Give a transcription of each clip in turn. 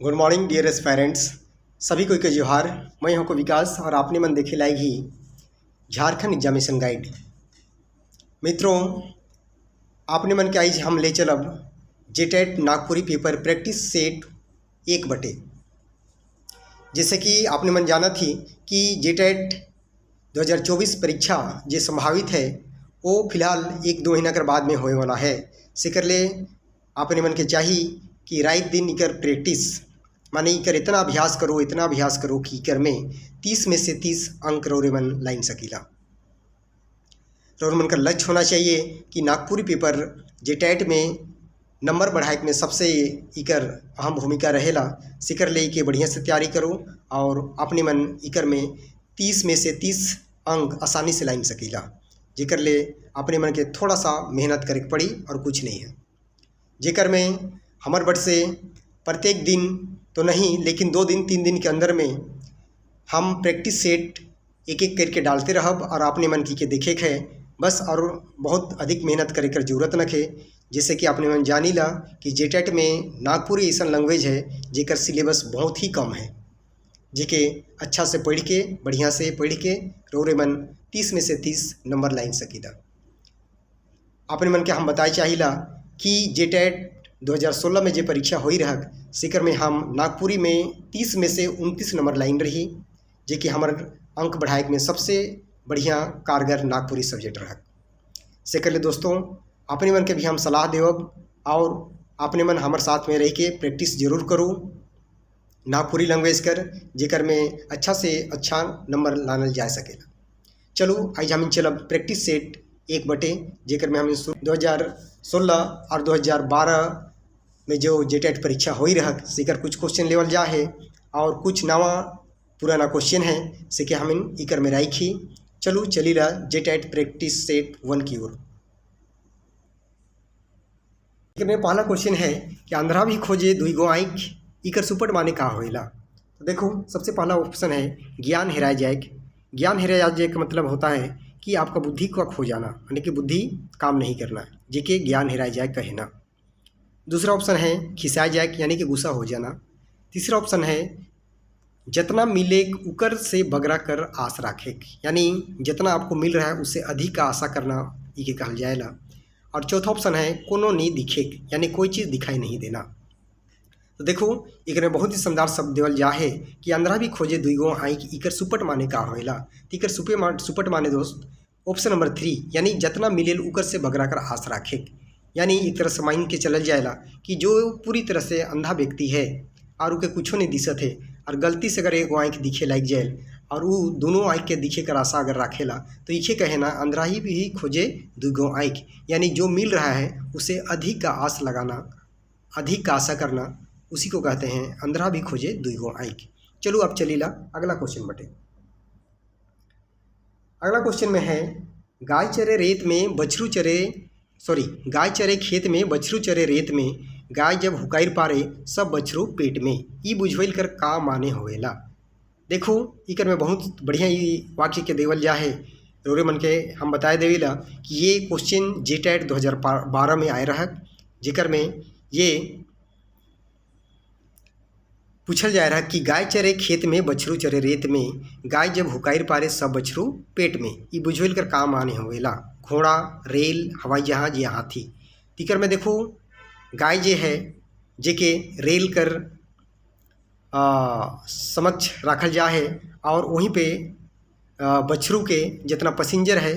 Good morning dearest parents. सभी को एक जोहार। मैं हूं को विकास और आपने मन देखे लाएगी झारखंड एग्जामिनेशन गाइड। मित्रों, आपने मन के आज हम ले चलब JTET Nagpuri paper practice set 1/। जैसे कि आपने मन जाना थी कि जेटेट 2024 परीक्षा जो संभावित है वो फिलहाल 1-2 महीना कर बाद में होने वाला है। सिकर ले आपने मन के चाहिए कि रात दिन इकर प्रैक्टिस माने इकर इतना अभ्यास करो कि इकर में 30 में से 30 अंक रोरे मन लाइन सकीला। रोरे मन का लक्ष्य होना चाहिए कि नागपुरी पेपर जेटेट में नंबर बढ़ाए में सबसे इकर अहम भूमिका रहेला। सिकर ले के बढ़िया से तैयारी करो और अपने मन इकर में 30 में से 30 अंक आसानी से लाइन सकीला। जेकर ले अपने मन के थोड़ा सा मेहनत करे पड़ी और कुछ नहीं है। जेकर में हमार बट से प्रत्येक दिन तो नहीं लेकिन 2 दिन 3 दिन के अंदर में हम प्रैक्टिस सेट एक एक करके डालते रहब और अपने मन की के देखे है बस। और बहुत अधिक मेहनत करे कर जरूरत न है। जैसे कि अपने मन जानी ला कि जेटेट में नागपुरी ऐसा लैंग्वेज है जेकर सिलेबस बहुत ही कम है, जेके अच्छा से पढ़ के बढ़िया से पढ़ के रोरे मन 30 में से 30 नंबर लाइन सकीला। अपने मन के हम बताए चाहिला कि जेटेट 2016 में जो परीक्षा हुई रहा सिकर में हम नागपुरी में 30 में से 29 नंबर लाइन रही, जे कि हमार अंक बढ़ाए में सबसे बढ़िया कारगर नागपुरी सब्जेक्ट रहा। सिकर ले दोस्तों अपने मन के भी हम सलाह देवब और अपने मन हमारे साथ में रह के प्रैक्टिस जरूर करो नागपुरी लैंग्वेज कर, जेकर में अच्छा से अच्छा नंबर लानल जा सकेला। चलो आज हम चलब प्रैक्टिस सेट 1/, जेकर में हम 2016 और 2012 में जो जेटेट परीक्षा हुई रहा सिकर कुछ क्वेश्चन लेवल जा है और कुछ नवा पुराना क्वेश्चन है से कि हम इकर में राखी। चलो चली रहा जेटेट प्रैक्टिस सेट 1 की ओर। में पहला क्वेश्चन है कि अंधरा भी खोजे दुईगो आँख इकर सुपट माने का होइला। तो देखो सबसे पहला ऑप्शन है ज्ञान हेराय जाए। ज्ञान हेराय जाए का मतलब होता है कि आपका बुद्धि को खो जाना, यानी कि बुद्धि काम नहीं करना, जेके ज्ञान हेराय जाए कहना। दूसरा ऑप्शन है खिसाया जाए यानी कि गुस्सा हो जाना। तीसरा ऑप्शन है जितना मिले उकर से बगरा कर आस राखे, यानी जितना आपको मिल रहा है उससे अधिक का आशा करना इके कहल जाएला। और चौथा ऑप्शन है कोनो नहीं दिखे, यानी कोई चीज़ दिखाई नहीं देना। तो देखो एक बहुत ही शानदार शब्द देवल जा है कि अंधरा भी खोजे दुईगो आँख इकर सुपट माने का होइला। इकर सुपट माने दोस्त ऑप्शन नंबर 3 यानी जितना मिलेल उकर से बगरा कर आस राखे, यानी एक तरह से माइन के चलल जाएला कि जो पूरी तरह से अंधा व्यक्ति है और उके कुछो नहीं दिशत है और गलती से अगर एगो आँख दिखे लग जाए और वो दोनों आँख के दिखे कर आशा अगर राखेला तो इसे कहे ना अंधरा ही भी खोजे दुगो आँख, यानी जो मिल रहा है उसे अधिक का आस लगाना, अधिक का आशा करना, उसी को कहते हैं अंधरा भी खोजे दुगो आँख। चलो अब चलीला अगला क्वेश्चन बटे। अगला क्वेश्चन में है गाय चरे रेत में बछरू चरे गाय चरे खेत में बछरू चरे रेत में, गाय जब हुकाइर पारे सब बछरू पेट में, ई बुझवैल कर का माने होवेला। देखो इकर में बहुत बढ़िया ये वाक्य के देवल जा है। रोरे मन के हम बताए देवेला कि ये क्वेश्चन जेटेट 2012 में आए रहा, जेकर में ये पूछल जा रहा कि गाय चरे खेत में बछरू चरे रेत में, गाय जब हुकाइर पारे सब बछरू पेट में, ई बुझवेल कर काम आने होवेला। घोड़ा, रेल, हवाई जहाज या हाथी। तिकर में देखो गाय जे है जेके रेल कर समक्ष रखल जा है और वहीं पे बछरू के जितना पैसेंजर है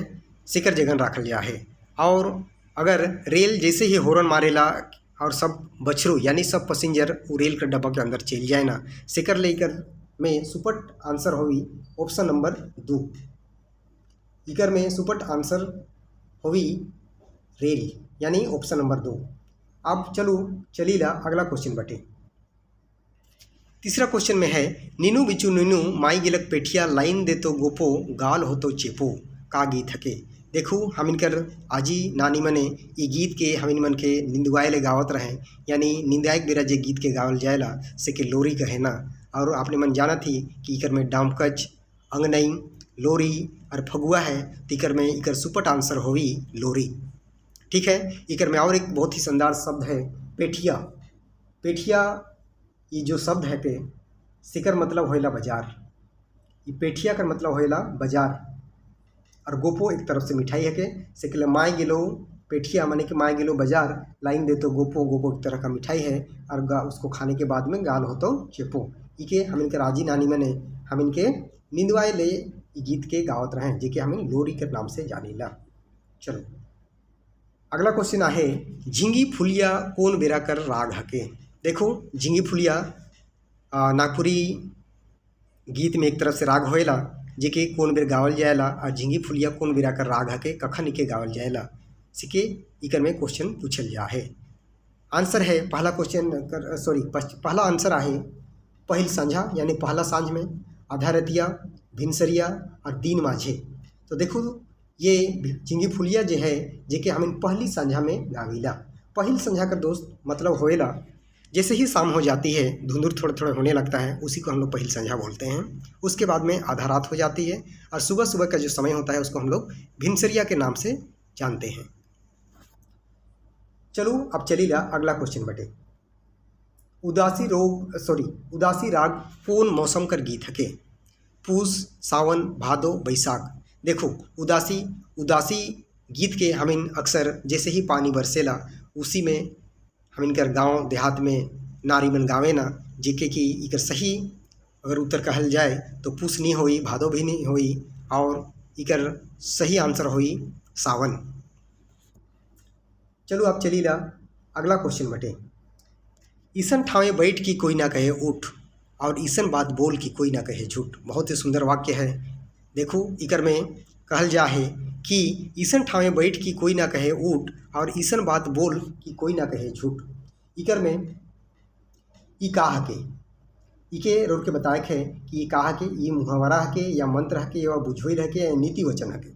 सिकर जगन रखल जा है। और अगर रेल जैसे ही हॉर्न मारेला और सब बछरू यानी सब पैसेंजर वो रेल के डब्बा के अंदर चल जाए ना, सिकर लेकर में सुपट आंसर होगी ऑप्शन नंबर 2। इकर में सुपट आंसर होगी रेल, यानी ऑप्शन नंबर 2। अब चलो चलीला अगला क्वेश्चन बटे। तीसरा क्वेश्चन में है नीनू बिचू नीनू माई गिलक पेठिया लाइन दे तो गोपो गाल हो तो चेपो का गीत हके। देखो हम इनकर आजी नानी मने ये गीत के हम इन मन के निंदवाए ले गावत रहे, यानी निंदायक बेरा जे गीत के गावल जाएला से के लोरी कहे ना। और आपने मन जाना थी कि इकर में डामकच, अंगनई, लोरी और फगुआ है, तो इकर में इकर सुपट आंसर होगी लोरी। ठीक है। इकर में और एक बहुत ही शानदार शब्द है पेठिया। पेठिया ये जो शब्द है के सिकर मतलब होएला बाजार, ये पेठिया कर मतलब होएला बाजार, और गोपो एक तरफ से मिठाई है के सिकले माए गेलो पेठिया माने कि माए गेलो बाजार, लाइन दे तो गोपो, गोपो एक तरह का मिठाई है और उसको खाने के बाद में गाल हो तो चेपो। इके हम इनके राजी नानी मने हम इनके निंदवाए ले गीत के गावत रहे जेके हम लोरी के नाम से जानीला। चलो अगला क्वेश्चन आहे, झिंगी फुलिया कौन बेरा कर राग हके। देखो झिंगी फुलिया नागपुरी गीत में एक तरफ से राग होएला जेके कौन बेर गावल जाएला, और झिंगी फुलिया कौन बेरा कर राग हके कखन इके गावल जाएला, सिके इकर में क्वेश्चन पूछल जा है। आंसर है पहला क्वेश्चन पहला आंसर आहे पहिल संझा यानी पहला सांझ में, आधा रतिया, भिनसरिया और दिन माझे। तो देखो ये झिंगी फुलिया जो है जेके हम पहली संझा में गावीला। पहिल संझा का दोस्त मतलब होएला जैसे ही शाम हो जाती है, धुंधुर थोड़ा थोड़ा होने लगता है, उसी को हम लोग पहिल संझा बोलते हैं। उसके बाद में आधा रात हो जाती है और सुबह सुबह का जो समय होता है उसको हम लोग भिनसरिया के नाम से जानते हैं। चलो अब चलीला अगला क्वेश्चन बटे, उदासी राग कौन मौसम कर गीत हके। पूस, सावन, भादो, बैसाख। देखो उदासी गीत के हम अक्सर जैसे ही पानी बरसेला उसी में हम इनकर गाँव देहात में नारी मन गावे ना, जेके कि इकर सही अगर उत्तर कहल जाए तो पूस नहीं होई, भादो भी नहीं होई, और इकर सही आंसर होई सावन। चलो अब चलीला अगला क्वेश्चन बटे, ईसन ठावे बैठ की कोई ना कहे उठ, और ईसन बात बोल की कोई ना कहे झूठ। बहुत ही सुंदर वाक्य है। देखो इकर में कहल जा है कि ईसन ठावे बैठ की कोई ना कहे उठ, और ईसन बात बोल की कोई ना कहे झूठ। इकर में ई का हके, इके रोड के बताए है कि ये का हके, ये मुहावरा हके या मंत्र हके या बुझोइल हके या नीति वचन हके।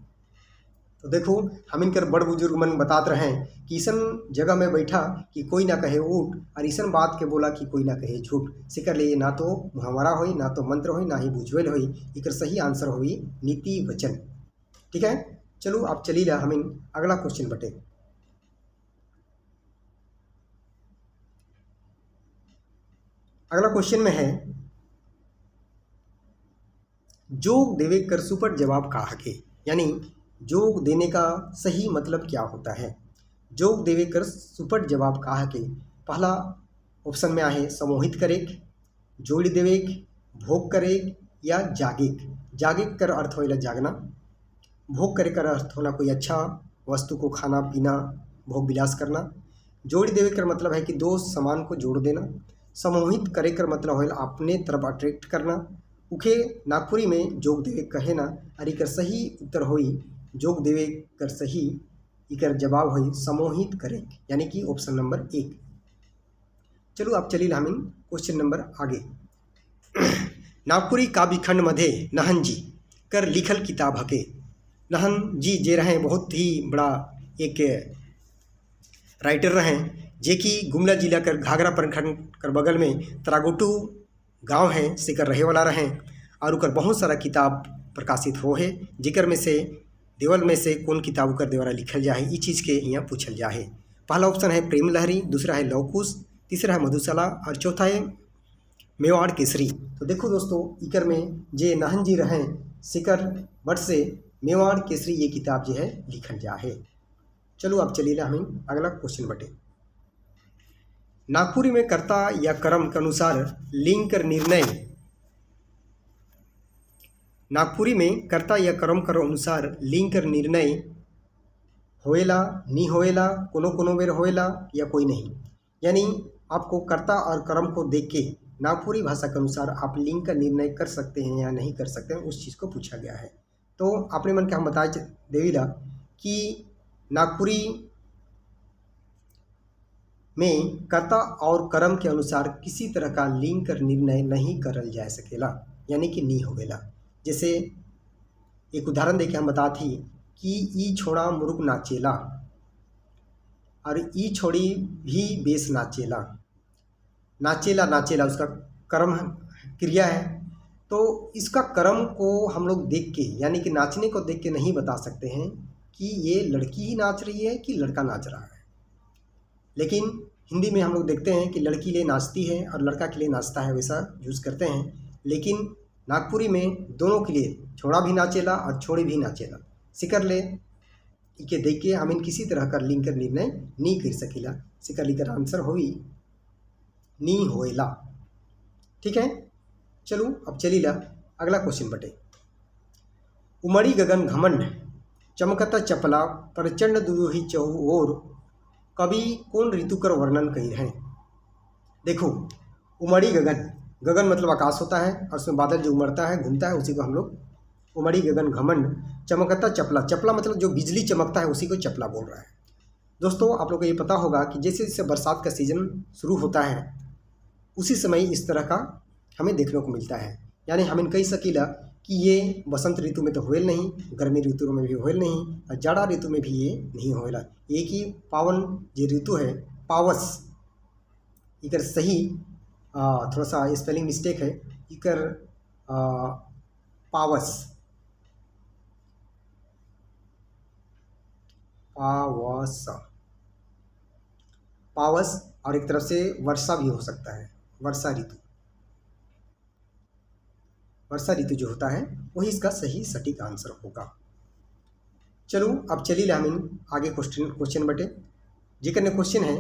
तो देखो हम इनकर बड़ बुजुर्ग मन बतात रहे कि ईसन जगह में बैठा कि कोई ना कहे उठ, और ईसन बात के बोला कि कोई ना कहे झूठ। सिकर लिए ना तो मुहावरा होई, ना तो मंत्र होई, ना ही बुझवेल होई, इकर सही आंसर होई नीति वचन। ठीक है, चलो अब चलीला हम अगला क्वेश्चन बटे, अगला क्वेश्चन में है, जोग देवे कर सुपट जवाब का हके, यानी जोग देने का सही मतलब क्या होता है। जोग देवे कर सुपट जवाब का हके, पहला ऑप्शन में आहे समोहित करेक, जोड़ देवेक, भोग करेक या जागेक। जागेक कर अर्थ होइला जागना, भोग करे कर अर्थ होला कोई अच्छा वस्तु को खाना पीना, भोग विलास करना। जोड़ देवे कर मतलब है कि दो सामान को जोड़ देना। समोहित करे कर मतलब होइला अपने तरफ अट्रैक्ट करना। उखे नागपुरी में जोग देवे कहे ना, और इकर सही उत्तर होई जोग देवे कर सही इकर जवाब होई समोहित करे, यानी कि ऑप्शन नंबर 1। चलो अब चलिए हम क्वेश्चन नंबर आगे। नागपुरी काव्य खंड मध्ये नहन जी कर लिखल किताब हके। नहन जी जे रहे बहुत ही बड़ा एक राइटर रहे, जे कि गुमला जिला कर घाघरा प्रखंड कर बगल में तरागोटू गांव है सिकर रहे वाला रहे, और उकर बहुत सारा किताब प्रकाशित हो है, जिकर में से देवल में से कौन किताब कर द्वारा लिखल जा है, इस चीज़ के यहाँ पूछल जा है। पहला ऑप्शन है प्रेम लहरी, दूसरा है लवकुश, तीसरा है मधुशाला, और चौथा है मेवाड़ केसरी। तो देखो दोस्तों इकर में जे नहन जी रहे सिकर वर्ष से मेवाड़ केसरी ये किताब जो है लिखल जा है। चलो अब चलिए हम अगला क्वेश्चन बटे, नागपुरी में कर्ता या कर्म के अनुसार लिंग कर निर्णय, नागपुरी में कर्ता या कर्म कर अनुसार लिंग कर निर्णय होएला नहीं होएला, कोनो कोनो बेर होएला या कोई नहीं। यानी आपको कर्ता और कर्म को देख के नागपुरी भाषा के अनुसार आप लिंग का निर्णय कर सकते हैं या नहीं कर सकते हैं, उस चीज़ को पूछा गया है। तो अपने मन के हम बताए देवीला कि नागपुरी में कर्ता और कर्म के अनुसार किसी तरह का लिंग कर निर्णय नहीं करल जा सकेला, यानी कि नहीं होवेला। जैसे एक उदाहरण देके हम बता थी कि ई छोड़ा मुर्ग नाचेला और ई छोड़ी भी बेस नाचेला। नाचेला नाचेला उसका कर्म क्रिया है, तो इसका कर्म को हम लोग देख के यानी कि नाचने को देख के नहीं बता सकते हैं कि ये लड़की ही नाच रही है कि लड़का नाच रहा है। लेकिन हिंदी में हम लोग देखते हैं कि लड़की ले नाचती है और लड़का के लिए नाचता है, वैसा यूज़ करते हैं। लेकिन नागपुरी में दोनों के लिए छोड़ा भी नाचेला और छोड़ी भी नाचेला। सिकर ले इके देख के हमें किसी तरह का लिंक कर निर्णय नहीं कर सकेला। सिकर लिकर आंसर होई नी होएला। ठीक है, चलो अब चलीला अगला क्वेश्चन बटे। उमड़ी गगन घमंड चमकता चपला प्रचंड दुदुही चौर कवि कौन ऋतु कर वर्णन कही है। देखो, उमड़ी गगन, गगन मतलब आकाश होता है और उसमें बादल जो उमड़ता है घूमता है उसी को हम लोग उमड़ी गगन घमंड चमकता चपला, चपला मतलब जो बिजली चमकता है उसी को चपला बोल रहा है। दोस्तों आप लोग को ये पता होगा कि जैसे जैसे बरसात का सीजन शुरू होता है उसी समय इस तरह का हमें देखने को मिलता है। यानी हमें कही सकीला कि ये बसंत ऋतु में तो होएल नहीं, गर्मी ऋतु में भी होएल नहीं और जाड़ा ऋतु में भी ये नहीं होएला। एक ही पावन जो ऋतु है पावस, इकर सही थोड़ा सा स्पेलिंग मिस्टेक है, इकर पावस पावस पावस और एक तरफ से वर्षा भी हो सकता है, वर्षा ऋतु। वर्षा ऋतु जो होता है वही इसका सही सटीक आंसर होगा। चलो अब चलिए हम आगे क्वेश्चन बटे जेकर ने क्वेश्चन है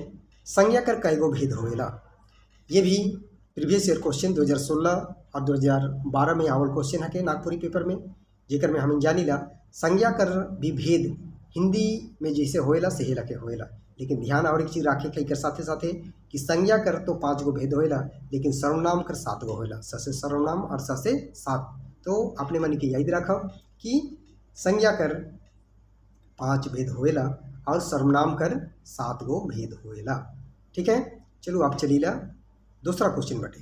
संज्ञा कर कईगो भेद होएला। ये भी प्रीवियस ईयर क्वेश्चन 2016 और 2012 में आवल क्वेश्चन है के नागपुरी पेपर में, जेकर में हम जानी ला संज्ञा कर भी भेद हिंदी में जैसे होएला सहेला के होएला। लेकिन ध्यान और एक चीज़ राखे कई कर साथे साथे कि संज्ञा कर तो 5 गो भेद होएला लेकिन सर्वनाम कर 7 गो होएला। स से सर्वनाम और स से 7। तो अपने मन के याद रखो कि संज्ञा कर 5 भेद होएला और सर्वनाम कर 7 गो भेद होएला। ठीक है, चलो आप चलीला दूसरा क्वेश्चन बटे।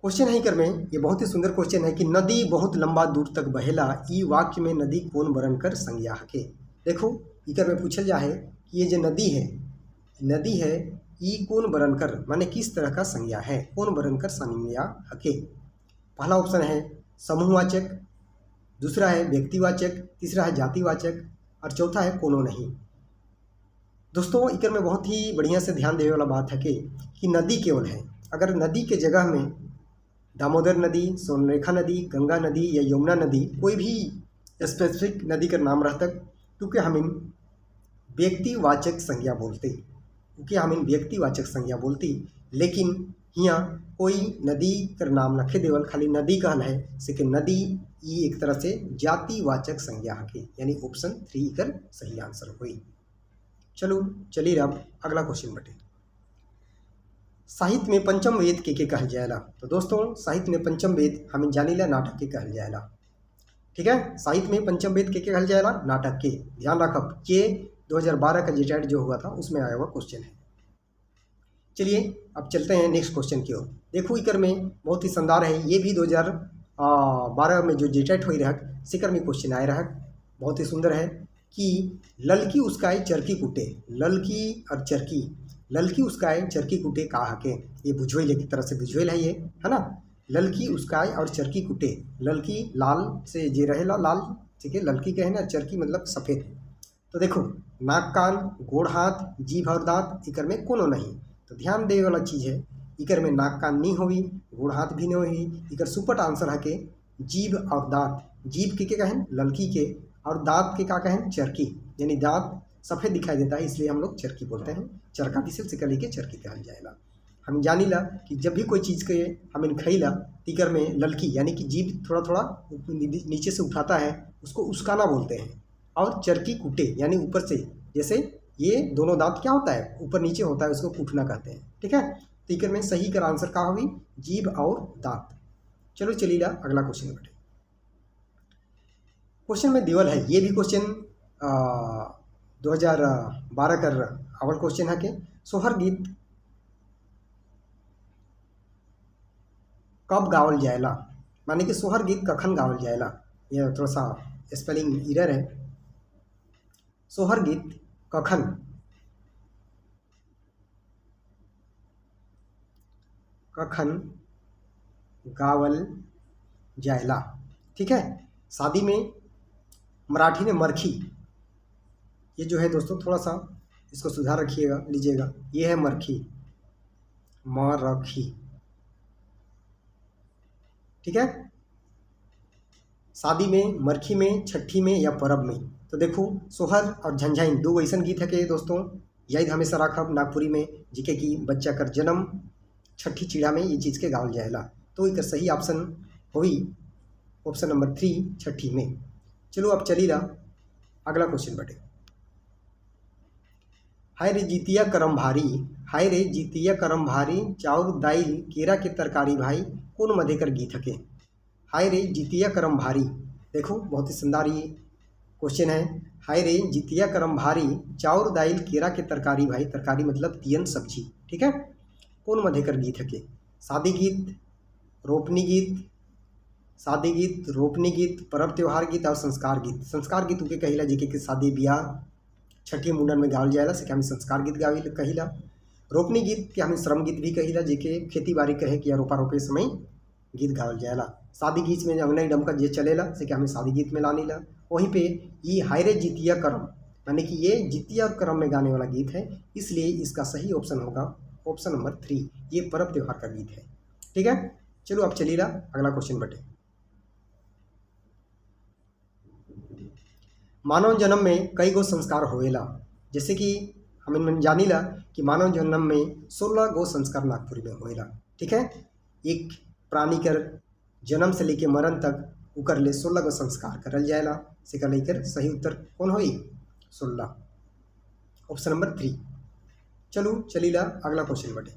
क्वेश्चन है कर में ये बहुत ही सुंदर क्वेश्चन है कि नदी बहुत लंबा दूर तक बहेला ई वाक्य में नदी कौन बरन कर संज्ञा हके। देखो इकर में पूछल जा है कि ये जो नदी है ई कौन बरन कर माने किस तरह का संज्ञा है, कौन बरन कर संज्ञा हके। पहला ऑप्शन है समूहवाचक, दूसरा है व्यक्तिवाचक, तीसरा है जातिवाचक और चौथा है कोनो नहीं। दोस्तों इकर में बहुत ही बढ़िया से ध्यान देने वाला बात है कि नदी केवल है। अगर नदी के जगह में दामोदर नदी, स्वर्णरेखा नदी, गंगा नदी या यमुना नदी कोई भी स्पेसिफिक नदी का नाम रहता क्योंकि हम इन व्यक्तिवाचक संज्ञा बोलती, लेकिन यहाँ कोई नदी कर नाम नखे देवल खाली नदी कहल है से कि नदी ये एक तरह से जातिवाचक संज्ञा हके, यानी ऑप्शन 3 कर सही आंसर हुई। चलो चलिए अब अगला क्वेश्चन बटे। साहित्य में पंचम वेद के कहल जाएला। तो दोस्तों साहित्य में पंचम वेद हमें जानीला नाटक के कहल जाएला। ठीक है, साहित्य में पंचम वेद के कहल जाएला नाटक के। ध्यान रखब के 2012 का जेटेट जो हुआ था उसमें आया हुआ क्वेश्चन है। चलिए अब चलते हैं नेक्स्ट क्वेश्चन की ओर। देखो इकर में बहुत ही शानदार है, ये भी 2012 में जो जेटेट हुई रहा सिकर में क्वेश्चन आए रहा, बहुत ही सुंदर है कि ललकी उसकाए चरकी कुटे, ललकी और चरकी, ललकी उसकाए चरकी कुटे का हके। ये बुझवेल एक तरह से बुझवेल है, ये है ना। ललकी उसकाए और चरकी कुटे, ललकी लाल से जे रहेला लाल, ठीक है, ललकी कहे ना, चरकी मतलब सफ़ेद। तो देखो नाक कान गोड़ हाथ जीभ और दांत इकर में कोनो नहीं। तो ध्यान दे वाला चीज़ है इकर में नाक कान नहीं होगी, गोड़ हाथ भी नहीं होगी। इकर सुपट आंसर है के जीभ और दांत। जीभ के कहें ललकी के और दांत के का कहें चरकी, यानी दांत सफ़ेद दिखाई देता है इसलिए हम लोग चरकी बोलते हैं। चरका विशेष से लेके चरकी कहल जाएगा। हम जानीला कि जब भी कोई चीज़ के हमें खईला तिकर में ललकी यानी कि जीभ थोड़ा थोड़ा नीचे से उठाता है उसको उसकाना बोलते हैं, और चरकी कूटे यानी ऊपर से, जैसे ये दोनों दांत क्या होता है ऊपर नीचे होता है उसको कूटना कहते हैं। ठीक है, तिकर में सही का आंसर का होगी जीभ और दांत। चलो चलिएगा अगला क्वेश्चन बैठे। क्वेश्चन में देवल है, ये भी क्वेश्चन 2012 कर अवल क्वेश्चन है के सोहर गीत कब गावल जाएला, माने कि सोहर गीत कखन गावल जाएला। ये थोड़ा सा स्पेलिंग इरर है। सोहर गीत कखन गावल जाएला। ठीक है, शादी में मराठी में मरखी, ये जो है दोस्तों थोड़ा सा इसको सुधार रखिएगा, लीजिएगा। ये है मरखी, मरखी, ठीक है। शादी में, मरखी में, छठी में या परब में। तो देखो सोहर और झंझाइन दो वैसन गीत है के दोस्तों, याद हमेशा रखब नागपुरी में जिके कि बच्चा कर जन्म छठी चिड़ा में ये चीज़ के गावल जाएला। तो एक सही ऑप्शन हुई ऑप्शन नंबर 3 छठी में। चलो अब चली ला अगला क्वेश्चन बटे। हाय रे जीतिया करम भारी, हाय रे जीतिया करम भारी, चाउर दाइल केरा के तरकारी भाई, कौन मधेकर गीत हके। हाय रे जीतिया करम भारी, देखो बहुत ही शानदार ये क्वेश्चन है। हाय रे जीतिया करम भारी, चाउर दाइल केरा के तरकारी भाई, तरकारी मतलब तियन सब्जी, ठीक है। कौन मधेकर गीत हके। शादी गीत, रोपनी गीत, शादी गीत, रोपनी गीत, पर्व त्योहार गीत और संस्कार गीत। संस्कार गीत के कहिला जिके कि शादी ब्याह छठी मुंडन में गावल जाएला से कि हमें संस्कार गीत गावी कहिला। रोपनी गीत के हमें श्रम गीत भी कहिला जिके खेती बाड़ी कहे कि या रोपा रोपे समय गीत गावल जाएला। शादी गीत में अंगनई डमका जे चलेला से कि हमें शादी गीत में लानी ला। वहीं पे ये हाय रे जीतिया करम, यानी कि ये जितिया और करम में गाने वाला गीत है, इसलिए इसका सही ऑप्शन होगा ऑप्शन नंबर 3, ये पर्व त्योहार का गीत है, ठीक है। चलो अब चलिए अगला क्वेश्चन बटे। मानव जन्म में कई गो संस्कार होएला, जैसे कि हम जानीला कि मानव जन्म में 16 गो संस्कार नागपुरी में होएला, ठीक है। एक प्राणी कर जन्म से लेके मरण तक उकर ले 16 गो संस्कार करल जाएला, से कर लेकर सही उत्तर कौन होई 16, ऑप्शन नंबर 3। चलो चलीला अगला क्वेश्चन बटे।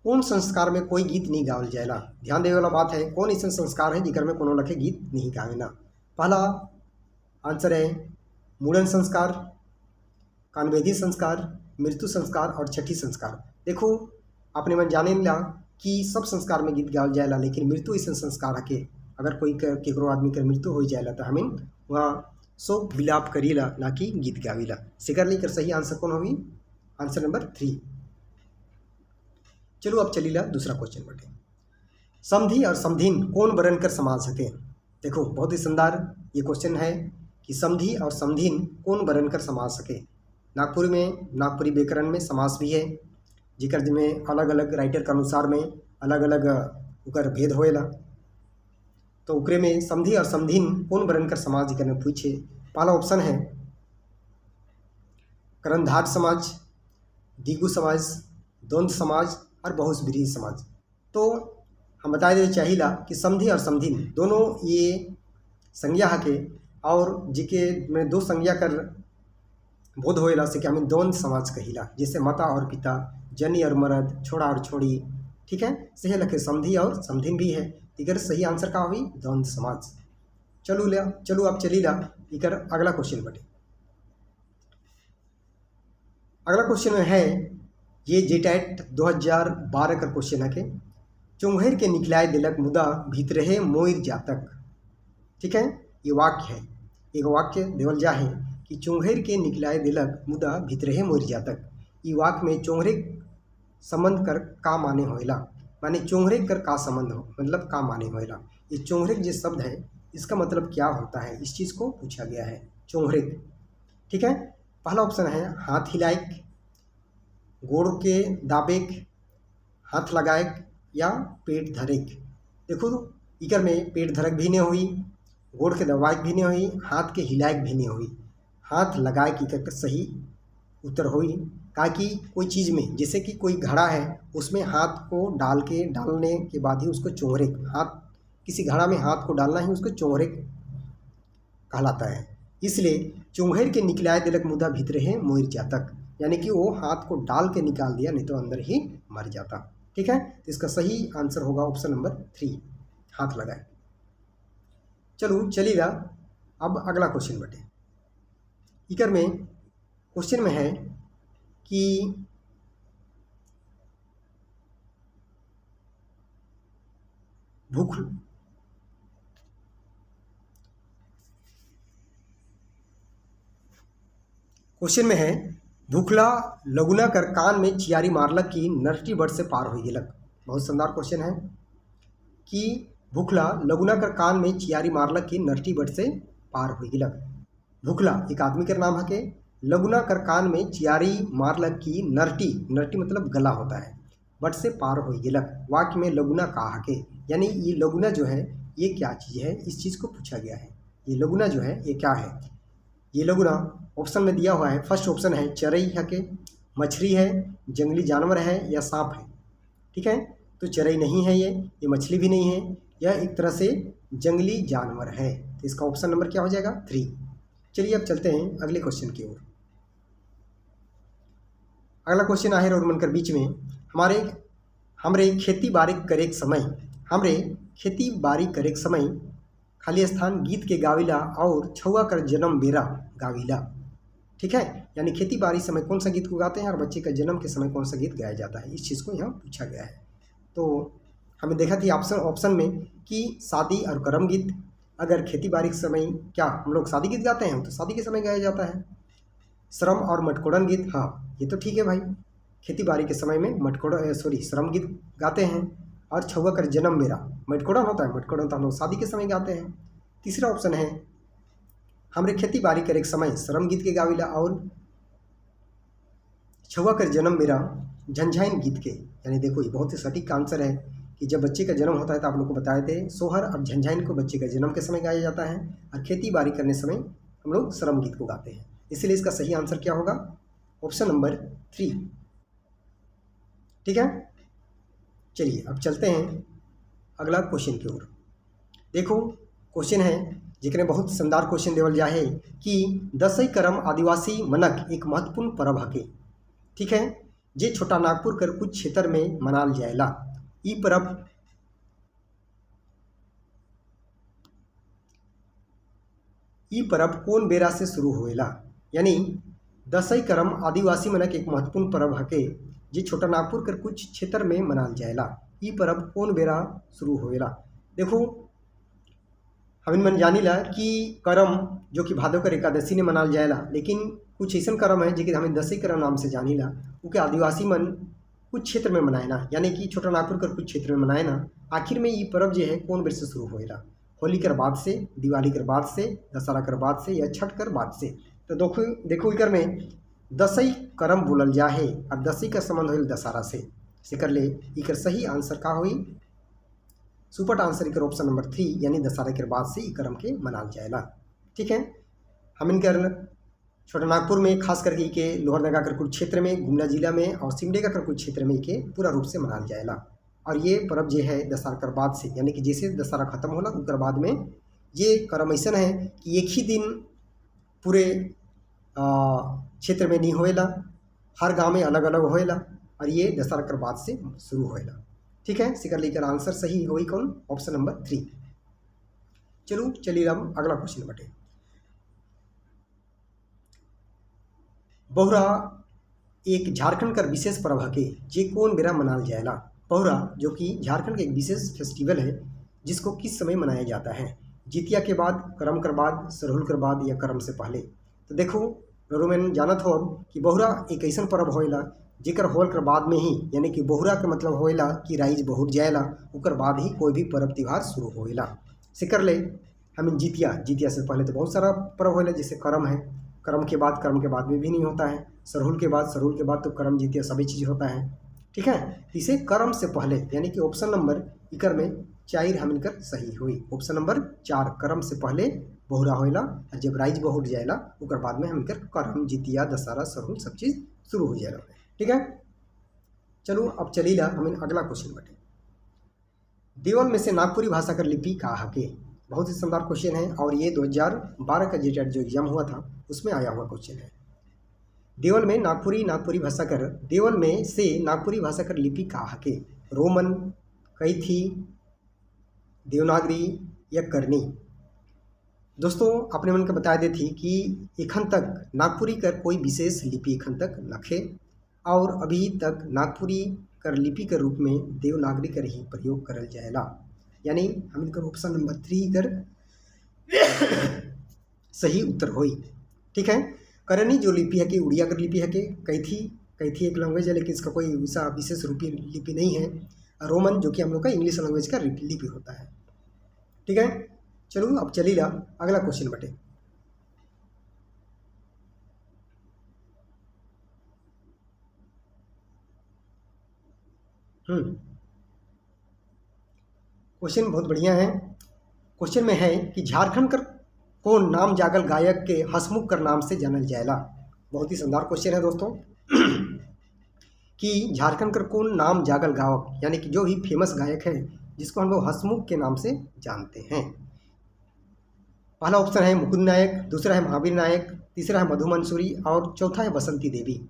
कौन संस्कार में कोई गीत नहीं गावल जाएला। ध्यान देवे वाला बात है, कौन ऐसा संस्कार है जिकर में कोनो लखे गीत नहीं गावेला। पहला आंसर है मुंडन संस्कार, कानवेदी संस्कार, मृत्यु संस्कार और छठी संस्कार। देखो आपने मन जाने ला कि सब संस्कार में गीत गावल जाएला, लेकिन मृत्यु ऐसा संस्कार है कि अगर कोई केकरो आदमी का मृत्यु हो जाएला तो हमें वहाँ शोक विलाप करीला, ना कि गीत गावीला। सिकर लेकर सही आंसर कौन होगी आंसर नंबर 3। चलो अब चलीला दूसरा क्वेश्चन बटे। समधी और समधिन कौन बरन कर समाज सके। देखो बहुत ही शानदार ये क्वेश्चन है कि समधी और समधिन कौन बरन कर समाज सके। नागपुरी में नागपुरी व्याकरण में समास भी है, जिकर में अलग अलग राइटर के अनुसार में अलग अलग उकर भेद होएला। तो उकरे में समधी और समधिन कौन बरन कर समाज जिकर में पूछे। पहला ऑप्शन है करंधार समाज, दिगु समाज, द्वंद्व समाज और बहुस्वरीय समाज। तो हम बता देना चाहिए कि समधी और समधिन दोनों ये संज्ञा के और जिके में दो संज्ञा कर बोध होएला से कि हमें द्वंद्व समाज कहिला, जैसे माता और पिता, जनी और मर्द, छोड़ा और छोड़ी, ठीक है। सही लखे समधी और समधिन भी है, इकर सही आंसर का हुई द्वंद्व समाज। चलो अब चलीला इकर अगला क्वेश्चन बटे। अगला क्वेश्चन में है ये जेटेट 2012 का क्वेश्चन है कि चुंघेर के निकलाए दिलक मुदा भीतरहे मोइर जातक, ठीक है। ये वाक्य है, एक वाक्य देवल जा है कि चुंघेर के निकलाए दिलक मुदा भीतरहे मोइर जातक। ये वाक्य में चोंघरे संबंध कर का माने होएला, माने चोंघरे कर का संबंध हो मतलब का माने होएला। ये चोंघरे जो शब्द है इसका मतलब क्या होता है, इस चीज़ को पूछा गया है चोंघरे, ठीक है। पहला ऑप्शन है हाथ हिलाइक, गोड़ के दाबेक, हाथ लगाएक या पेट धरेक। देखो इकर में पेट धरक भी नहीं हुई, गोड़ के दबाएक भी नहीं हुई, हाथ के हिलाएक भी नहीं हुई। हाथ लगाएक इकर सही उत्तर हुई, ताकि कोई चीज़ में जैसे कि कोई घड़ा है उसमें हाथ को डालने के बाद ही उसको चोंघरे, हाथ किसी घड़ा में हाथ को डालना ही उसको चोंघरे कहलाता है। इसलिए चोंघेर के निकलाए दिलक मुदा भीतरहे मोइर जातक, यानी कि वो हाथ को डाल के निकाल दिया, नहीं तो अंदर ही मर जाता, ठीक है। तो इसका सही आंसर होगा ऑप्शन नंबर 3 हाथ लगाए। चलो चलिएगा अब अगला क्वेश्चन बटे। इकर में क्वेश्चन में है कि भूख क्वेश्चन में है भूखला लगुना कर कान में चियारी मारलक की नरटी बड़ से पार हो गेलक। बहुत शानदार क्वेश्चन है कि भूखला लगुना कर कान में चियारी मारलक की नरटी बड़ से पार हो गेलक। भूखला एक आदमी के नाम है के, लगुना कर कान में चियारी मारलक की नरटी, नरटी मतलब गला होता है, बट से पार हो गेलक। वाक्य में लगुना कहा के, यानी ये लगुना जो है ये क्या चीज़ है, इस चीज़ को पूछा गया है। ये लगुना जो है ये क्या है। ये लगुना ऑप्शन में दिया हुआ है। फर्स्ट ऑप्शन है चरई है के, मछली है, जंगली जानवर है या सांप है। ठीक है, तो चरई नहीं है, ये मछली भी नहीं है, यह एक तरह से जंगली जानवर है। तो इसका ऑप्शन नंबर क्या हो जाएगा 3। चलिए अब चलते हैं अगले क्वेश्चन की ओर। अगला क्वेश्चन आहे रोमनकर बीच में, हमरे खेती बाड़ी करे के समय खाली स्थान गीत के गाविला और छुआ कर जन्म बेरा गाविला। ठीक है, यानी खेती बाड़ी समय कौन सा गीत को गाते हैं और बच्चे का जन्म के समय कौन सा गीत गाया जाता है, इस चीज़ को यहाँ पूछा गया है। तो हमें देखा थी ऑप्शन में कि शादी और कर्म गीत। अगर खेती बाड़ी के समय क्या हम लोग शादी गीत गाते हैं तो शादी के समय गाया जाता है। श्रम और मटकोड़न गीत, हाँ ये तो ठीक है भाई, खेती बाड़ी के समय में श्रम गीत गाते हैं। और छुआ कर जन्म मेरा मटकोड़न होता है, मटकोड़न तो हम लोग शादी के समय गाते हैं। तीसरा ऑप्शन है हमरे खेती बाड़ी करे के समय श्रम गीत के गाविला और छुआ कर जन्म मेरा झंझाइन गीत के। यानी देखो ये बहुत ही सटीक आंसर है कि जब बच्चे का जन्म होता है तो आप लोग को बताए थे सोहर और झंझाइन को बच्चे का जन्म के समय गाया जाता है और खेती बाड़ी करने समय हम लोग श्रम गीत को गाते हैं। इसलिए इसका सही आंसर क्या होगा, ऑप्शन नंबर 3। ठीक है, चलिए अब चलते हैं अगला क्वेश्चन की ओर। देखो क्वेश्चन है जिकने बहुत शानदार क्वेश्चन देवल जा है कि दसई करम आदिवासी मनक एक महत्वपूर्ण पर्व हके। ठीक है, जे छोटा नागपुर कर कुछ क्षेत्र में मनाल जाएला। ई पर्व कौन बेरा से शुरू होएला। यानी दसई करम आदिवासी मनक एक महत्वपूर्ण पर्व हके जे छोटा नागपुर कर कुछ क्षेत्र में मनाल जाएला। ई पर्व कौन बेरा शुरू होएला। देखो हम मन जानीला कि करम जो कि भादो कर एकादशी ने मनाल जाएला, लेकिन कुछ ऐसा करम है जो कि हमें दसई करम नाम से जानीला, उके आदिवासी मन कुछ क्षेत्र में मनाए ना, यानी कि छोटा नागपुर कर कुछ क्षेत्र में मनाए ना। आखिर में ये पर्व जो है कौन बेर से शुरू होएला, होली कर बाद से, दिवाली कर बाद से, दशहरा कर बाद से या छठ कर बाद से। तो देखो इकर में दसई करम बोलल जा है और दसई का संबंध होल दशहरा से। इकर ले इकर सही आंसर का हुई, सुपर आंसर इकर ऑप्शन नंबर 3, यानी दशहरा के बाद से करम के मनाल जाएला। ठीक है, हम इनकर छोटा नागपुर में खास करके के लोहरदगा कर कुछ क्षेत्र में, गुमला जिला में और सिमडेगा कर कुछ क्षेत्र में के पूरा रूप से मनाल जाएला। और ये पर्व जो है दशहरा कर बाद से, यानी कि जैसे दशहरा खत्म होला उनकर बाद में ये करम ऐसा है कि एक ही दिन पूरे क्षेत्र में नहीं होएला, हर गांव में अलग अलग होएला और ये दशहरा कर बाद से शुरू होएला। ठीक है, सिकर लेकर आंसर सही होई कौन, ऑप्शन नंबर 3। चलिए हम अगला क्वेश्चन बटे। बहुरा एक झारखंड का विशेष पर्व हके जे कौन बेरा मनाल जाएला। बहुरा जो कि झारखंड का एक विशेष फेस्टिवल है जिसको किस समय मनाया जाता है, जितिया के बाद, करम कर बाद, सरहुल कर बाद या करम से पहले। तो देखो रोमन जानत हो कि बहुरा एक ऐसा पर्व होएला जेकर होल कर बाद में ही, यानी कि बहुरा का मतलब होएला कि राइज बहुत जाएला, उकर बाद ही कोई भी पर्व त्यौहार शुरू होएला। सिकर ले हम जितिया से पहले तो बहुत सारा पर्व होएला, जैसे करम है, करम के बाद में भी नहीं होता है, सरहुल के बाद तो करम जितिया सभी चीज़ होता है। ठीक है, इसे करम से पहले, यानी कि ऑप्शन नंबर इकर में 4 हम इनकर सही हुई। ऑप्शन नंबर 4 करम से पहले बहुरा होएला और जब राइज बहुत जाएला उकर बाद में हम इनकर करम जितिया दशहरा सरहुल सब चीज़ शुरू हो जाएगा। ठीक है, चलो अब चलीला हमें अगला क्वेश्चन बटे। देवल में से नागपुरी भाषा का लिपि का हके। बहुत ही शानदार क्वेश्चन है और ये 2012 का जेटेट जो एग्जाम हुआ था उसमें आया हुआ क्वेश्चन है। देवल में नागपुरी भाषा कर, देवल में से नागपुरी भाषा कर लिपि का हके। रोमन, कैथी, देवनागरी या करनी। दोस्तों अपने मन को बता दे थी कि एखन तक नागपुरी कर कोई विशेष लिपि एखन तक नखे और अभी तक नागपुरी कर लिपि के रूप में देवनागरी कर ही प्रयोग करल जाएला। यानी हम इनकर ऑप्शन नंबर 3 कर सही उत्तर होई। ठीक है, करनी जो लिपि है कि उड़िया कर लिपि है कि कैथी एक लैंग्वेज है लेकिन इसका कोई ऐसा विशेष रूपी लिपि नहीं है। रोमन जो कि हम लोग का इंग्लिश लैंग्वेज का लिपि होता है। ठीक है, चलो अब चलिए अगला क्वेश्चन बटे। क्वेश्चन बहुत बढ़िया है। क्वेश्चन में है कि झारखंड कर कौन नाम जागल गायक के हसमुख कर नाम से जानल जाएला। बहुत ही शानदार क्वेश्चन है दोस्तों कि झारखंड कर कौन नाम जागल गायक यानी कि जो भी फेमस गायक है जिसको हम लोग हसमुख के नाम से जानते हैं। पहला ऑप्शन है मुकुंद नायक, दूसरा है महावीर नायक, तीसरा है मधु मंसूरी और चौथा है बसंती देवी।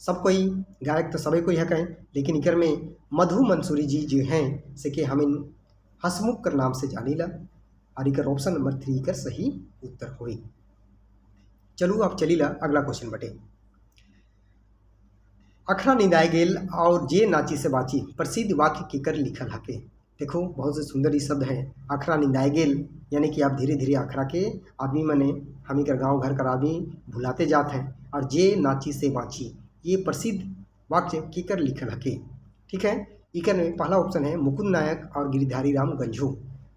सब कोई गायक तो सभी कोई है कहें, लेकिन इकर में मधु मंसूरी जी जो हैं से कि हम इन हसमुख कर नाम से जानीला और इकर ऑप्शन नंबर 3 कर सही उत्तर हुई। चलू अब चलीला अगला क्वेश्चन बटे। अखरा निंदाए गेल और जे नाची से बाची प्रसिद्ध वाक्य केकर लिखल हके। देखो बहुत से सुंदर ये शब्द हैं। अखरा निंदाए गेल यानी कि आप धीरे धीरे अखरा के आदमी मने हम ही कर गाँव घर कर आदमी भुलाते जाते हैं। और जे नाची से बाची ये प्रसिद्ध वाक्य केकर लिखल हके। ठीक है, इकर में पहला ऑप्शन है मुकुंद नायक और गिरिधारी राम गंझू,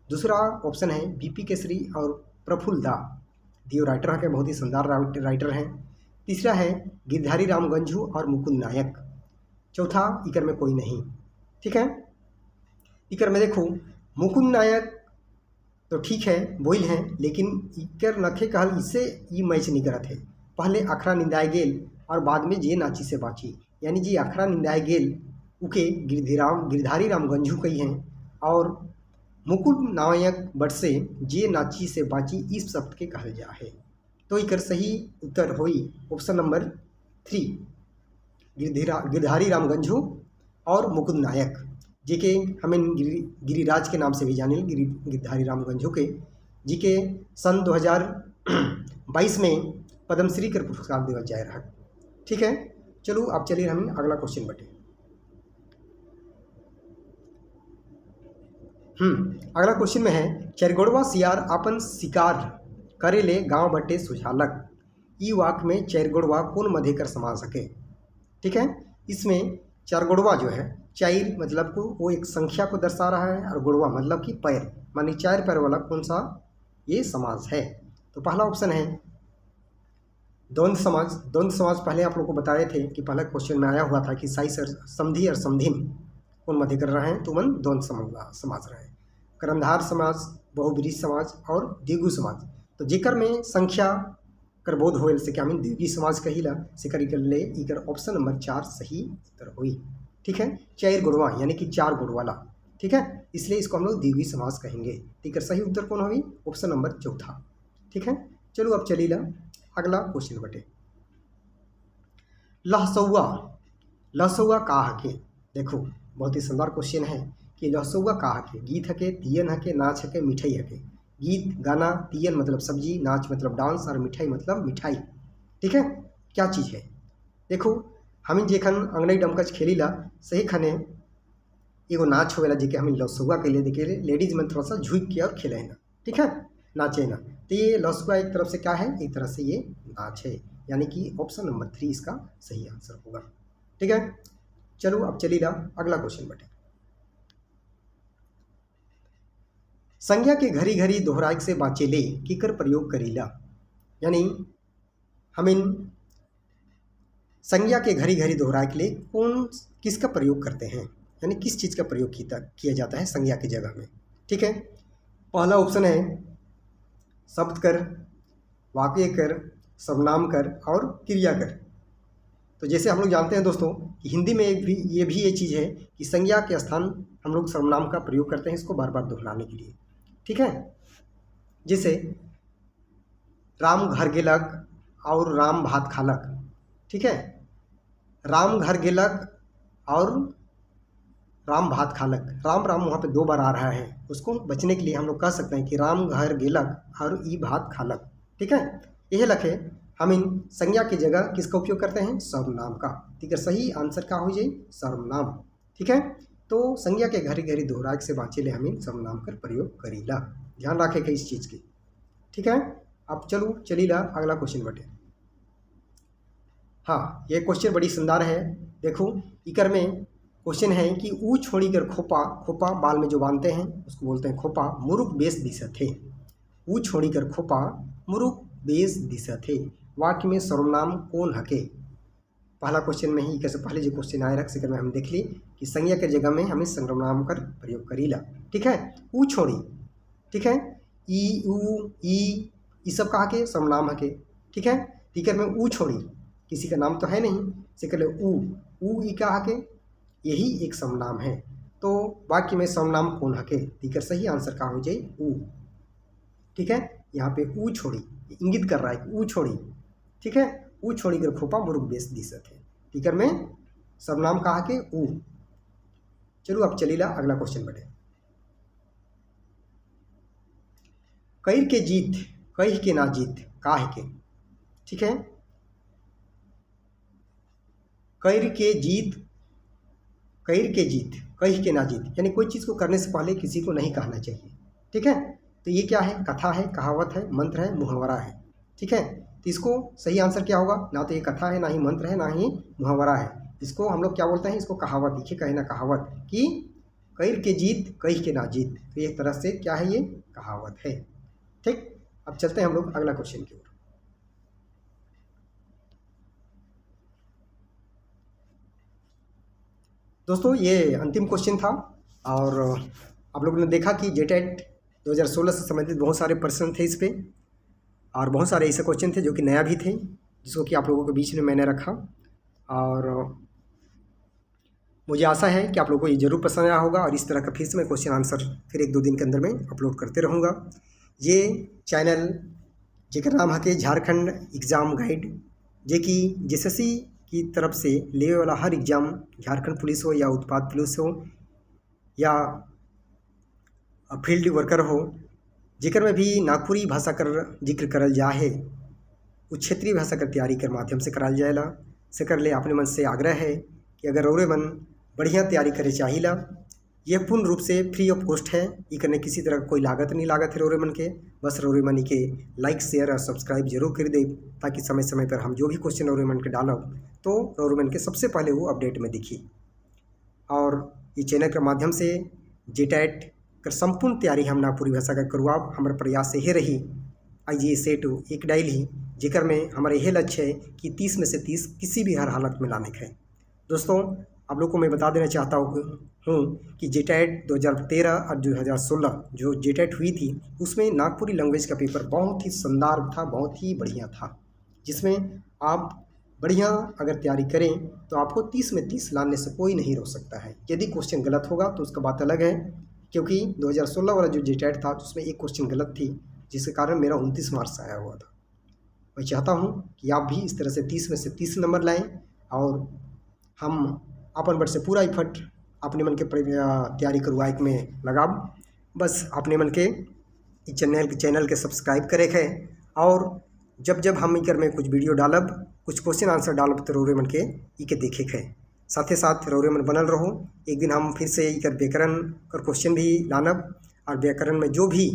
दूसरा ऑप्शन है बीपी केसरी और प्रफुल्ल दा, दियो राइटर है, बहुत ही शानदार राइटर हैं। तीसरा है गिरधारी राम गंझू और मुकुंद नायक, चौथा इकर में कोई नहीं। ठीक है, इकर में देखो मुकुंद नायक तो ठीक है बोल हैं, लेकिन इकर नखे कहल इससे ये मैच नहीं करत है। पहले अखरा निंदाए गेल और बाद में जे नाची से बाची, यानी जी अखरा निंदाए गेल उके गिरधारी राम गंझू कही हैं और मुकुंद नायक बट से जे नाची से बाची इस शब्द के कहल जा है। तो इकर सही उत्तर होई ऑप्शन नंबर 3 गिरधारी राम गंझू और मुकुंद नायक, जी के हमें गिरिराज के नाम से भी जाने गिरधारी राम गंझू के, जी के सन 2022 में पद्मश्री कर पुरस्कार दिया जा रहा। ठीक है, चलो अब चलिए हम अगला क्वेश्चन बटे। अगला क्वेश्चन में है चरगोड़वा सियार अपन शिकार करे ले गांव बटे सुझालक। ई वाक्य में चरगोड़वा कौन मध्यकर समास सके। ठीक है, इसमें चरगोड़वा जो है चार मतलब को वो एक संख्या को दर्शा रहा है और गोड़वा मतलब कि पैर, मानी 4 पैर वाला कौन सा ये समास है। तो पहला ऑप्शन है द्वंद्व समास। द्वंद्व समास पहले आप लोग को बताए थे कि पहले क्वेश्चन में आया हुआ था कि साई समधी और समधिन कौन मध्य कर रहे हैं, तो मन द्वंद्व समास रहे। कर्मधार समास, बहुब्रीहि समास और द्विगु समास। तो जेकर में संख्या कर बोध होल से क्या हम द्विगु समास कहिला से करी कर ले इकर ऑप्शन नंबर 4 सही उत्तर हुई। ठीक है, 4 गुणवा यानी कि 4 गुण वाला। ठीक है, इसलिए इसको हम लोग द्विगु समास कहेंगे। ठीक है, सही उत्तर कौन हुई ऑप्शन नंबर 4। ठीक है, चलो अब चलीला अगला क्वेश्चन बटे। लहसुआ, लहसुआ का हके। देखो बहुत ही शानदार क्वेश्चन है कि लहसुआ का हके। गीत हके, तियन हके, नाच हके, मिठाई हके। गीत गाना, तियन मतलब सब्जी, नाच मतलब डांस और मिठाई मतलब मिठाई। ठीक है, क्या चीज़ है। देखो हम जेखन अंगनई डमकच खेलीला सही खने एगो नाच होवेला जेके हम लहसुआ के लिए देखे लेडीज में थोड़ा सा झुक के और खेले है ना। ठीक है, नाचे ना। तो ये लहसुआ एक तरफ से क्या है, एक तरह से ये नाच है, यानी कि ऑप्शन नंबर 3 इसका सही आंसर होगा। ठीक है, चलो अब चलीला अगला क्वेश्चन बटे। संज्ञा के घड़ी घड़ी दोहराए से बाचेले किकर प्रयोग करीला। यानी हम इन संज्ञा के घड़ी घड़ी दोहराए के लिए कौन किसका प्रयोग करते हैं, यानी किस चीज़ का प्रयोग किया जाता है संज्ञा की जगह में। ठीक है, पहला ऑप्शन है शब्द कर, वाक्य कर, सर्वनाम कर और क्रिया कर। तो जैसे हम लोग जानते हैं दोस्तों कि हिंदी में ये चीज़ है कि संज्ञा के स्थान हम लोग सर्वनाम का प्रयोग करते हैं इसको बार बार दोहराने के लिए। ठीक है, जैसे राम घर गेलक और राम भात खालक। ठीक है, राम घर गेलक और राम भात खालक। राम राम वहाँ पे 2 बार आ रहा है, उसको बचने के लिए हम लोग कह सकते हैं कि राम घर गेलक और ई भात खालक। ठीक है, यह लखे हम इन संज्ञा की जगह किसका उपयोग करते हैं, सर्वनाम का। ठीक है, सही आंसर क्या हो जाए, सर्वनाम। ठीक है, तो संज्ञा के घड़ी घड़ी दोहराए से बाँचे हम इन सर्वनाम कर प्रयोग करीला, ध्यान रखेगा इस चीज़ की। ठीक है, अब चलो चलीला अगला क्वेश्चन बटे। हाँ, ये क्वेश्चन बड़ी शानदार है। देखो इकर में क्वेश्चन है कि ऊ छोड़ी कर खोपा, खोपा बाल में जो बांधते हैं उसको बोलते हैं खोपा, मुरुक बेस दिशा थे। ऊ छोड़ी कर खोपा मुरुक बेस दिशा थे। वाक्य में सर्वनाम कौन हके। पहला क्वेश्चन में ही कैसे पहले जो क्वेश्चन आए रख सेकर में हम देख ली कि संज्ञा के जगह में हमें सर्वनाम कर प्रयोग करीला। ठीक है, ऊ छोड़ी। ठीक है, ई ऊ ई ये सब कहा के सर्वनाम है के। ठीक है, टीकर में ऊ छोड़ी, किसी का नाम तो है नहीं, सेकर ले ऊ ई कहा के यही एक सर्वनाम है। तो वाक्य में सर्वनाम कौन हके, टीकर सही आंसर का हो जाए ऊ। ठीक है, यहाँ पे ऊ छोड़ी इंगित कर रहा है ऊ छोड़ी। ठीक है, ऊ छोड़ी कर खोपा मुर्ग बेस दिसत है, टीकर में सर्वनाम कहा के ऊ। चलो अब चलीला अगला क्वेश्चन बढ़े। कईर के जीत कही के ना जीत काहे के। ठीक है, कईर के जीत कही के ना जीत, यानी कोई चीज़ को करने से पहले किसी को नहीं कहना चाहिए। ठीक है, तो ये क्या है, कथा है, कहावत है, मंत्र है, मुहावरा है। ठीक है, तो इसको सही आंसर क्या होगा, ना तो ये कथा है, ना ही मंत्र है, ना ही मुहावरा है। इसको हम लोग क्या बोलते हैं, इसको कहावत, देखिए कहे ना कहावत कि कईर के जीत कही के ना जीत, तो एक तरह से क्या है, ये कहावत है। ठीक, अब चलते हैं हम लोग अगला क्वेश्चन की ओर। दोस्तों ये अंतिम क्वेश्चन था और आप लोगों ने देखा कि जेटेट 2016 से संबंधित बहुत सारे प्रश्न थे इस पे, और बहुत सारे ऐसे क्वेश्चन थे जो कि नया भी थे, जिसको कि आप लोगों के बीच में मैंने रखा। और मुझे आशा है कि आप लोगों को ये ज़रूर पसंद आया होगा, और इस तरह का फिर से मैं क्वेश्चन आंसर फिर 1-2 दिन के अंदर में अपलोड करते रहूँगा। ये चैनल जेकर नाम है कि झारखंड एग्ज़ाम गाइड, जे कि JSSC की तरफ से लेवे वाला हर एग्ज़ाम, झारखंड पुलिस हो या उत्पाद पुलिस हो या फील्ड वर्कर हो, जेकर में भी नागपुरी भाषा कर जिक्र करल जा है, उस क्षेत्रीय भाषा कर तैयारी कर माध्यम से कराल जाएला। सेकर ले अपने मन से आग्रह है कि अगर रौरे मन बढ़िया तैयारी करे चाहिला, यह पूर्ण रूप से फ्री ऑफ कॉस्ट है। ये करने किसी तरह का कोई लागत नहीं लागत है रौरे मन के, बस रौरे मन के लाइक शेयर और सब्सक्राइब जरूर कर दे, ताकि समय समय पर हम जो भी क्वेश्चन रौरे मन के डालब तो रौरे मन के सबसे पहले वो अपडेट में दिखी। और ये चैनल के माध्यम से जेटेट कर संपूर्ण तैयारी हम नागपुरी भाषा का करवाब हमारे प्रयास से ही रही। आज ये सेट एक डायल ही जिक्र में हमारा यह लक्ष्य है कि 30 में से 30 किसी भी हर हालत में लाने का है। दोस्तों आप लोग को मैं बता देना चाहता हूँ कि जेटेट 2013 और 2016 जो जेटेट हुई थी, उसमें नागपुरी लैंग्वेज का पेपर बहुत ही शानदार था, बहुत ही बढ़िया था, जिसमें आप बढ़िया अगर तैयारी करें तो आपको 30 में 30 लाने से कोई नहीं रोक सकता है। यदि क्वेश्चन गलत होगा तो उसका बात अलग है, क्योंकि 2016 वाला जो जेटेट था उसमें एक क्वेश्चन गलत थी, जिसके कारण मेरा 29 मार्क्स आया हुआ था। मैं चाहता हूं कि आप भी इस तरह से 30 में से 30 नंबर लाएं, और हम अपन बट से पूरा इफर्ट अपने मन के तैयारी करवाए में लगाब। बस अपने मन के चैनल के सब्सक्राइब करे है, और जब जब हम इकर में कुछ वीडियो डालब, कुछ क्वेश्चन आंसर डालब तो रौरे मन के इके देखे है। साथ ही साथ रौरे मन बनल रहो। एक दिन हम फिर से इकर व्याकरण कर क्वेश्चन भी लानब, और व्याकरण में जो भी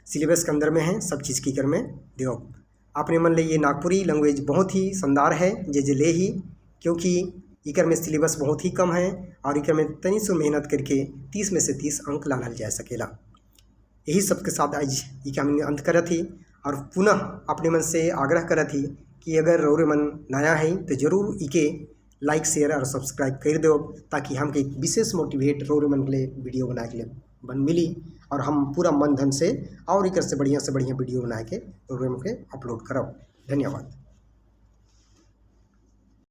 सिलेबस के अंदर में है सब चीज़ की कर में देव। आपने मन ले ये नागपुरी लैंग्वेज बहुत ही शानदार है, जे ले ही, क्योंकि इकर में सिलेबस बहुत ही कम है, और इकर में तनी सो मेहनत करके 30 में से 30 अंक लाना जा सकेला। यही सबके साथ आज ये हमने अंत करत थी, और पुनः अपने मन से आग्रह करत थी कि अगर रौरे मन नया है तो ज़रूर इके लाइक शेयर और सब्सक्राइब कर दो, ताकि हमके एक विशेष मोटिवेट रौरे मन के लिए वीडियो बनाए के लिए बन मिली, और हम पूरा मन धन से और इकर से बढ़िया वीडियो बना के रौरे मन के अपलोड करब। धन्यवाद।